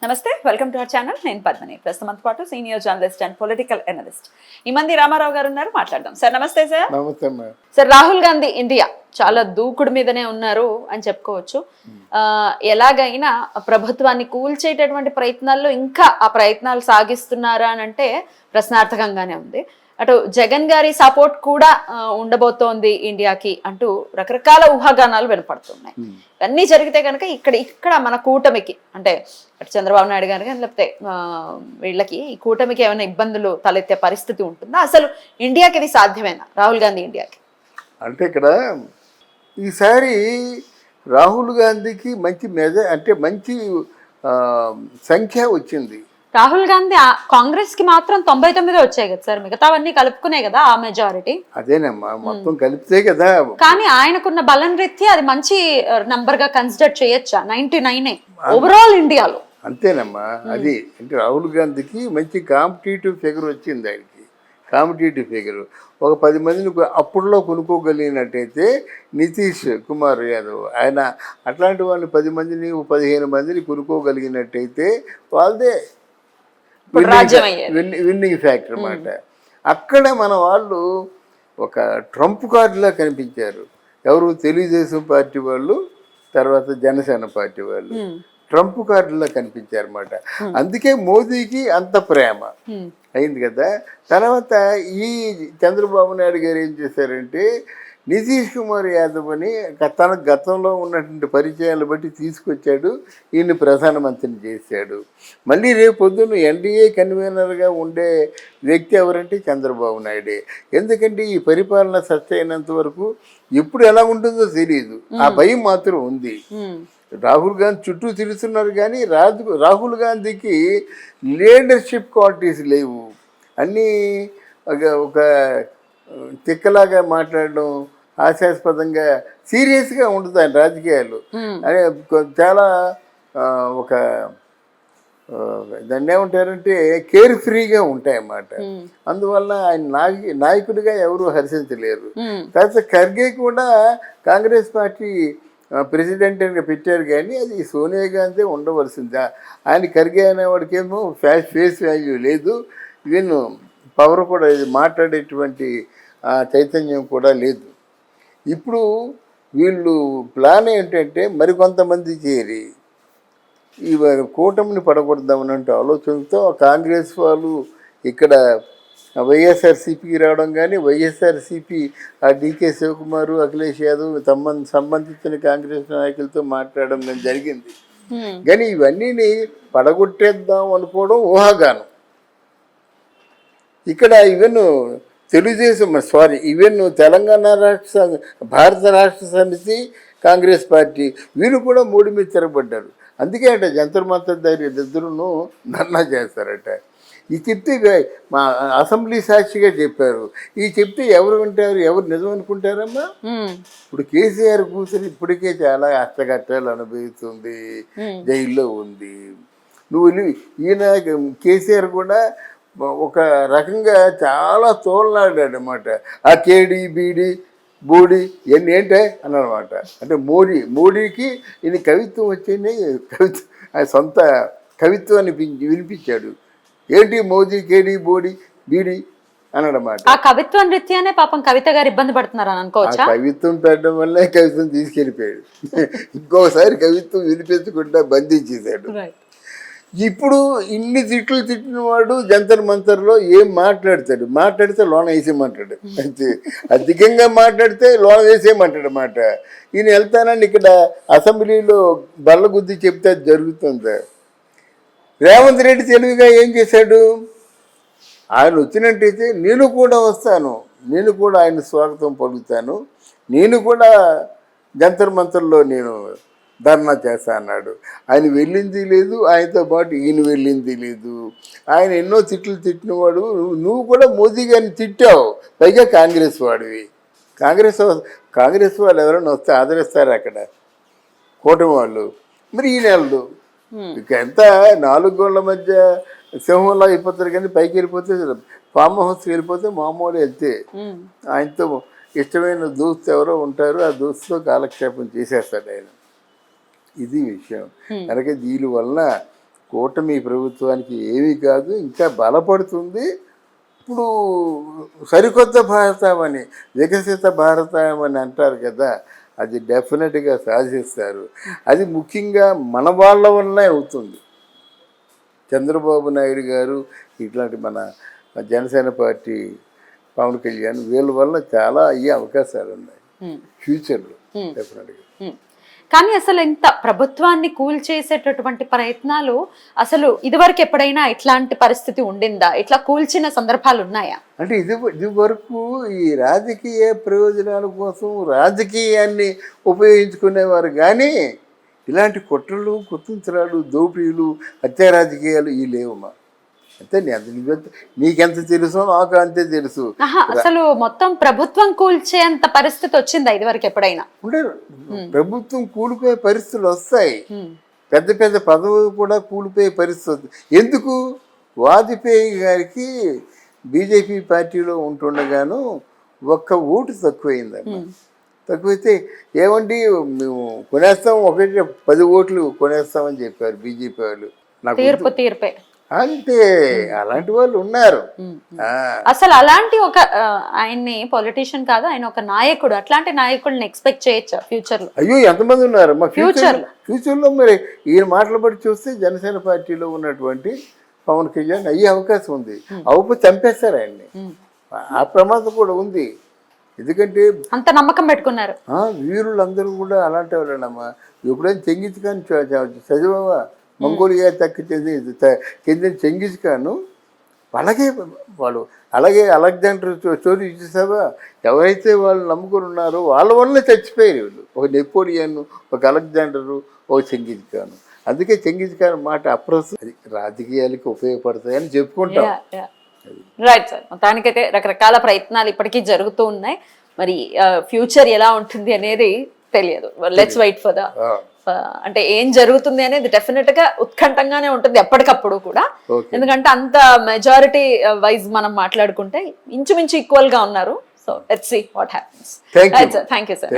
నమస్తే, welcome to our channel. నేను పద్మని. ప్రస్తుతంతో పాటు senior journalist and political analyst ఈ మంది రామారావు గారు ఉన్నారు. మాట్లాడదాం సార్. నమస్తే సార్. నమస్తే సార్, రాహుల్ గాంధీ ఇండియా చాలా దూకుడు మీదనే ఉన్నారు అని చెప్పుకోవచ్చు. ఎలాగైనా ప్రభుత్వాన్ని కూల్చేటటువంటి ప్రయత్నాల్లో ఇంకా ఆ ప్రయత్నాలు సాగిస్తున్నారా అని అంటే ప్రశ్నార్థకంగానే ఉంది. అటు జగన్ గారి సపోర్ట్ కూడా ఉండబోతోంది ఇండియాకి అంటూ రకరకాల ఊహాగానాలు వినపడుతున్నాయి. ఇవన్నీ జరిగితే కనుక ఇక్కడ మన కూటమికి అంటే అటు చంద్రబాబు నాయుడు గారు కానీ లేకపోతే వీళ్ళకి ఈ కూటమికి ఏమైనా ఇబ్బందులు తలెత్తే పరిస్థితి ఉంటుందా? అసలు ఇండియాకి ఇది సాధ్యమేనా? రాహుల్ గాంధీ ఇండియాకి అంటే ఇక్కడ ఈసారి రాహుల్ గాంధీకి మంచి మంచి సంఖ్య వచ్చింది. రాహుల్ గాంధీ కాంగ్రెస్ కి మాత్రం 99 వచ్చాయి కదా సార్, మిగతావన్నీ కలుపుకునే కదా ఆ మెజారిటీ. అదేనమ్మా, మొత్తం కలిపితే కదా. కానీ ఆయనకున్న బలం రీత్యా అది మంచి నంబర్ గా కన్సిడర్ చేయొచ్చా? 99 ఓవరాల్ ఇండియాలో. అంతేనమ్మా, అది అంటే రాహుల్ గాంధీకి మంచి కాంపిటేటివ్ ఫిగర్ వచ్చింది. ఆయనకి కాంపిటేటివ్ ఫిగర్ ఒక 10 మందిని అప్పుడులో కొనుక్కోగలిగినట్టయితే నితీష్ కుమార్ యాదవ్ ఆయన అట్లాంటి వాళ్ళని 10 మందిని 15 మందిని కొనుక్కోగలిగినట్టయితే వాళ్ళదే విన్నింగ్ ఫ్యాక్టర్ అన్నమాట. అక్కడ మన వాళ్ళు ఒక ట్రంప్ కార్డులా కనిపించారు. ఎవరు? తెలుగుదేశం పార్టీ వాళ్ళు, తర్వాత జనసేన పార్టీ వాళ్ళు ట్రంప్ కార్డులా కనిపించారు అన్నమాట. అందుకే మోదీకి అంత ప్రేమ అయింది కదా. తర్వాత ఈ చంద్రబాబు నాయుడు గారు ఏం చేశారంటే నితీష్ కుమార్ యాదవ్ అని తన గతంలో ఉన్నటువంటి పరిచయాలు బట్టి తీసుకొచ్చాడు, ఈయన్ని ప్రధానమంత్రిని చేశాడు. మళ్ళీ రేపు పొద్దున్న ఎన్డీఏ కన్వీనర్గా ఉండే వ్యక్తి ఎవరంటే చంద్రబాబు నాయుడే. ఎందుకంటే ఈ పరిపాలన సస్తైనంత వరకు ఎప్పుడు ఎలా ఉంటుందో తెలియదు, ఆ భయం మాత్రం ఉంది. రాహుల్ గాంధీ చుట్టూ తిరుగుతున్నారు కానీ రాహుల్ గాంధీకి లీడర్షిప్ క్వాలిటీస్ లేవు. అన్నీ ఒక తిక్కలాగా మాట్లాడడం, హాస్యాస్పదంగా సీరియస్గా ఉంటుంది ఆయన రాజకీయాలు. అనే చాలా ఒక దాన్ని ఏమంటారంటే కేర్ ఫ్రీగా ఉంటాయన్నమాట. అందువల్ల ఆయన నాయకుడిగా ఎవరు హర్షించలేరు. తర్వాత ఖర్గే కూడా కాంగ్రెస్ పార్టీ ప్రెసిడెంట్ అని పెట్టారు కానీ అది సోనియా గాంధీ ఉండవలసిందా. ఆయన ఖర్గే అనేవాడికేమో ఫేస్ వాల్యూ లేదు, ఈవెన్ పవర్ కూడా ఇది మాట్లాడేటువంటి చైతన్యం కూడా లేదు. ఇప్పుడు వీళ్ళు ప్లాన్ ఏంటంటే మరికొంతమంది చేరి ఈ కూటమిని పడగొడదామనంటే ఆలోచనతో కాంగ్రెస్ వాళ్ళు ఇక్కడ వైఎస్ఆర్సీపీకి రావడం కానీ వైఎస్ఆర్సీపీ డీకే శివకుమారు, అఖిలేష్ యాదవ్ సంబంధించిన కాంగ్రెస్ నాయకులతో మాట్లాడడం కానీ జరిగింది. కానీ ఇవన్నీ పడగొట్టేద్దాం అనుకోవడం ఊహాగానం. ఇక్కడ ఈవెన్ తెలంగాణ భారత రాష్ట్ర సమితి, కాంగ్రెస్ పార్టీ వీళ్ళు కూడా మూడు మీద తిరగబడ్డారు. అందుకే అంటే జంతర్ మంతర్ దగ్గర ఇద్దరును ధర్నా చేస్తారట. ఈ చెప్తే మా అసెంబ్లీ సాక్షిగా చెప్పారు. ఈ చెప్తే ఎవరు వింటారు, ఎవరు నిజం అనుకుంటారమ్మా? ఇప్పుడు కేసీఆర్ కూర్చొని ఇప్పటికే చాలా కష్టకష్టాలు అనుభవిస్తుంది, జైల్లో ఉంది. ఈయన కేసీఆర్ కూడా ఒక రకంగా చాలా తోలనాడాడు అన్నమాట. ఆ కేడి బీడి బోడి ఇవన్నీ ఏంటే అన్నమాట. అంటే మోడీకి ఈయన కవిత్వం వచ్చింది, సొంత కవిత్వాన్ని వినిపించాడు. ఏంటి మోదీ కేడి బోడి బీడి అన్నమాట. ఆ కవిత్వం రీత్యానే పాపం కవిత గారు ఇబ్బంది పడుతున్నారు అని అనుకోవచ్చా? కవిత్వం పెట్టడం వల్లే కవిత్వం తీసుకెళ్ళిపోయాడు. ఇంకోసారి కవిత్వం వినిపించకుండా బంధించేశాడు. ఇప్పుడు ఇన్ని తిట్టిన వాడు జంతర్ మంతర్లో ఏం మాట్లాడితే లోన వేసేయమంటాడు. అంతే, అధికంగా మాట్లాడితే లోన వేసేయమంటాడు అన్నమాట. ఈయన వెళ్తానని ఇక్కడ అసెంబ్లీలో బల్లగుద్ది చెప్తే అది జరుగుతుంది. రేవంత్ రెడ్డి తెలివిగా ఏం చేశాడు? ఆయన వచ్చినట్టయితే నేను కూడా వస్తాను, నేను కూడా ఆయన స్వాగతం పలుకుతాను, నేను కూడా జంతర్ మంతర్లో నేను ధర్నా చేస్తా అన్నాడు. ఆయన వెళ్ళింది లేదు, ఆయనతో పాటు ఈయన వెళ్ళింది లేదు. ఆయన ఎన్నో తిట్టినవాడు. నువ్వు కూడా మోదీ గారిని తిట్టావు, పైగా కాంగ్రెస్ వాడివి. కాంగ్రెస్ వాళ్ళు ఎవరైనా వస్తే ఆదరిస్తారు అక్కడ కూటమి వాళ్ళు. మరి ఈ నెలలు ఇక ఎంత 4 గోళ్ల మధ్య సింహంలో అయిపోతారు, కానీ పైకి వెళ్ళిపోతే ఫామ్ హౌస్కి వెళ్ళిపోతే మామూలు వెళ్తే ఆయనతో ఇష్టమైన దోస్తు ఎవరో ఉంటారు, ఆ దోస్తుతో కాలక్షేపం చేసేస్తాడు ఆయన. ఇది విషయం. కనుక దీని వలన కూటమి ప్రభుత్వానికి ఏమీ కాదు, ఇంకా బలపడుతుంది. ఇప్పుడు సరికొత్త భారతం అని, వికసిత భారతం అని అంటారు కదా, అది డెఫినెట్గా సాధిస్తారు. అది ముఖ్యంగా మన వాళ్ళ వల్లనే అవుతుంది. చంద్రబాబు నాయుడు గారు, ఇట్లాంటి మన జనసేన పార్టీ పవన్ కళ్యాణ్, వీళ్ళ వల్ల చాలా అయ్యే అవకాశాలు ఉన్నాయి ఫ్యూచర్లో డెఫినెట్గా. కానీ అసలు ఇంత ప్రభుత్వాన్ని కూల్చేసేటటువంటి ప్రయత్నాలు అసలు ఇదివరకు ఎప్పుడైనా ఇట్లాంటి పరిస్థితి ఉండిందా? ఇట్లా కూల్చిన సందర్భాలు ఉన్నాయా? అంటే ఇది వరకు ఈ రాజకీయ ప్రయోజనాల కోసం రాజకీయాన్ని ఉపయోగించుకునేవారు, కానీ ఇలాంటి కుట్రలు, కుతంత్రాలు, దోపిడీలు, హత్యా రాజకీయాలు ఇవి లేవమ్మా. అంతే, నీకెంత తెలుసో నాకు అంతే తెలుసు. అసలు మొత్తం ప్రభుత్వం కూల్చేంత పరిస్థితి వచ్చిందా ఇదివరకు ఎప్పుడైనా? అంటే ప్రభుత్వం కూలిపోయే పరిస్థితులు వస్తాయి, పెద్ద పెద్ద పదవులు కూడా కూలిపోయే పరిస్థితి. ఎందుకు? వాజ్పేయి గారికి బీజేపీ పార్టీలో ఉంటుండగాను ఒక్క ఓటు తక్కువైందమ్మా. తక్కువైతే ఏమండి మేము కొనేస్తాం, 10 ఓట్లు కొనేస్తామని చెప్పారు బీజేపీ వాళ్ళు. నాకు తీర్పే అంతే, అలాంటి వాళ్ళు ఉన్నారు. అసలు అలాంటి ఒక ఆయన్ని పొలిటీషియన్ కాదు, ఆయన ఒక నాయకుడు, అట్లాంటి నాయకుడిని ఎక్స్పెక్ట్ చేయొచ్చా ఫ్యూచర్ లో? అయ్యో, ఎంతమంది ఉన్నారు మా ఫ్యూచర్లో. మరి ఈయన మాటలు బట్టి చూస్తే జనసేన పార్టీలో ఉన్నటువంటి పవన్ కళ్యాణ్ అయ్యే అవకాశం ఉంది. అవపు చంపేస్తారు ఆయన్ని, ఆ ప్రమాదం కూడా ఉంది. ఎందుకంటే అంత నమ్మకం పెట్టుకున్నారు వీరులందరూ కూడా అలాంటి వాళ్ళనమ్మా. ఎప్పుడైనా చెంగిజ్ ఖాన్ చదివావా? మంగోలియా చెందిన చెంగిజ్ ఖాన్ అలాగే అలెగ్జాండర్ స్టోరీ చూసావా? ఎవరైతే వాళ్ళు నమ్ముకుని ఉన్నారో వాళ్ళ వల్లే చచ్చిపోయారు వీళ్ళు. ఒక నెపోలియన్, ఒక అలెగ్జాండరు, ఒక చెంగిజ్ ఖాన్. అందుకే చెంగిజ్ ఖాన్ మాట అది రాజకీయాలకు ఉపయోగపడతాయని చెప్పుకుంటాం. రైట్ సార్, మొత్తానికైతే రకరకాల ప్రయత్నాలు ఇప్పటికీ జరుగుతూ ఉన్నాయి. మరి ఫ్యూచర్ ఎలా ఉంటుంది అనేది తెలియదు. లెట్స్ వెయిట్ ఫర్ ద అంటే ఏం జరుగుతుంది అనేది డెఫినెట్ గా ఉత్కంఠంగానే ఉంటుంది ఎప్పటికప్పుడు కూడా. ఎందుకంటే అంత మెజారిటీ వైజ్ మనం మాట్లాడుకుంటే ఇంచుమించు ఈక్వల్ గా ఉన్నారు. So let's see what happens. Thank you sir.